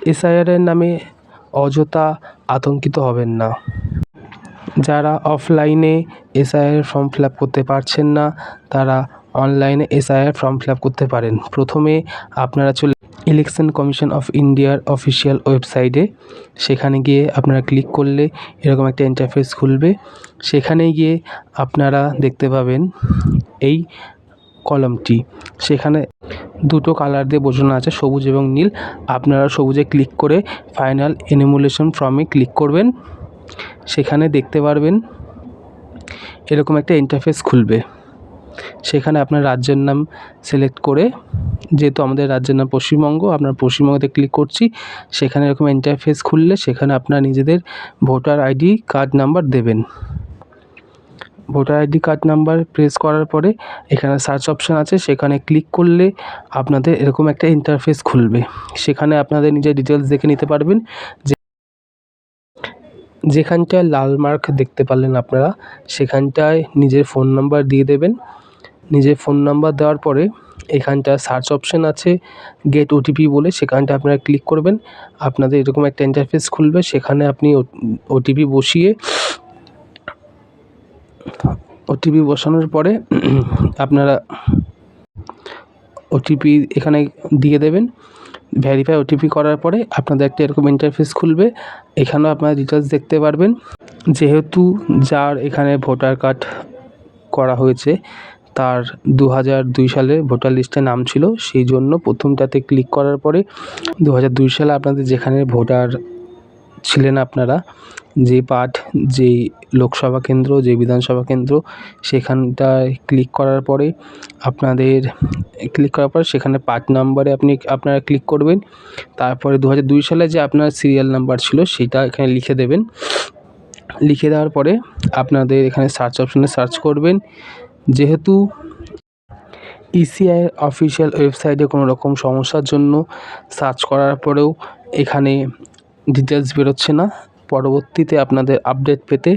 এসআইআরের নামে অযথা আতঙ্কিত হবেন না। যারা অফলাইনে এসআইআর ফর্ম ফিল আপ করতে পারছেন না, তারা অনলাইনে এসআইআর ফর্ম ফিল আপ করতে পারেন। প্রথমে আপনারা ইলেকশন কমিশন অফ ইন্ডিয়ার অফিসিয়াল ওয়েবসাইটে, সেখানে গিয়ে আপনারা ক্লিক করলে এরকম একটা ইন্টারফেস খুলবে। সেখানে গিয়ে আপনারা দেখতে পাবেন এই কলামটি, সেখানে দুটো কালার দিয়ে বোঝানো আছে, সবুজ এবং নীল। আপনারা সবুজে ক্লিক করে ফাইনাল এনুমারেশন ফর্মে ক্লিক করবেন। সেখানে দেখতে পারবেন এরকম একটা ইন্টারফেস খুলবে। সেখানে আপনার রাজ্যের নাম সিলেক্ট করে, যেহেতু আমাদের রাজ্যের নাম পশ্চিমবঙ্গ, আপনার পশ্চিমবঙ্গতে ক্লিক করছি। সেখানে এরকম ইন্টারফেস খুললে সেখানে আপনার নিজেদের ভোটার আইডি কার্ড নাম্বার দেবেন। Voter ID card number press করার পরে এখানে সার্চ অপশান আছে, সেখানে ক্লিক করলে আপনাদের এরকম একটা ইন্টারফেস খুলবে। সেখানে আপনাদের নিজের ডিটেলস দেখে নিতে পারবেন। যেখানটায় লাল মার্ক দেখতে পারলেন আপনারা, সেখানটায় নিজের ফোন নাম্বার দিয়ে দেবেন। নিজের ফোন নাম্বার দেওয়ার পরে এখানটা সার্চ অপশান আছে গেট ওটিপি বলে, সেখানটা আপনারা ক্লিক করবেন। আপনাদের এরকম একটা ইন্টারফেস খুলবে। সেখানে আপনি ওটিপি বসানোর পরে আপনারা ওটিপি এখানে দিয়ে দেবেন। ভেরিফাই ওটিপি করার পরে আপনাদের একটা এরকম ইন্টারফেস খুলবে। এখানেও আপনারা ডিটেলস দেখতে পারবেন। যেহেতু যার এখানে ভোটার কার্ড করা হয়েছে তার 2002 সালে ভোটার লিস্টে নাম ছিল, সেই জন্য প্রথমটাতে ক্লিক করার পরে 2002 সালে আপনাদের যেখানে ভোটার ছিলেন, আপনারা যে পার্ট, যেই লোকসভা কেন্দ্র, যে বিধানসভা কেন্দ্র, সেখানটায় ক্লিক করার পরে সেখানে পার্ট নাম্বারে আপনারা ক্লিক করবেন। তারপরে 2002 সালে যে আপনার সিরিয়াল নাম্বার ছিল সেটা এখানে লিখে দেবেন। লিখে দেওয়ার পরে আপনাদের এখানে সার্চ অপশানে সার্চ করবেন। যেহেতু ইসিআই অফিসিয়াল ওয়েবসাইটে কোনো রকম সমস্যার জন্য সার্চ করার পরেও এখানে ডিটেলস বেরোচ্ছে না, পরবর্তীতে আপনাদের আপডেট পেতে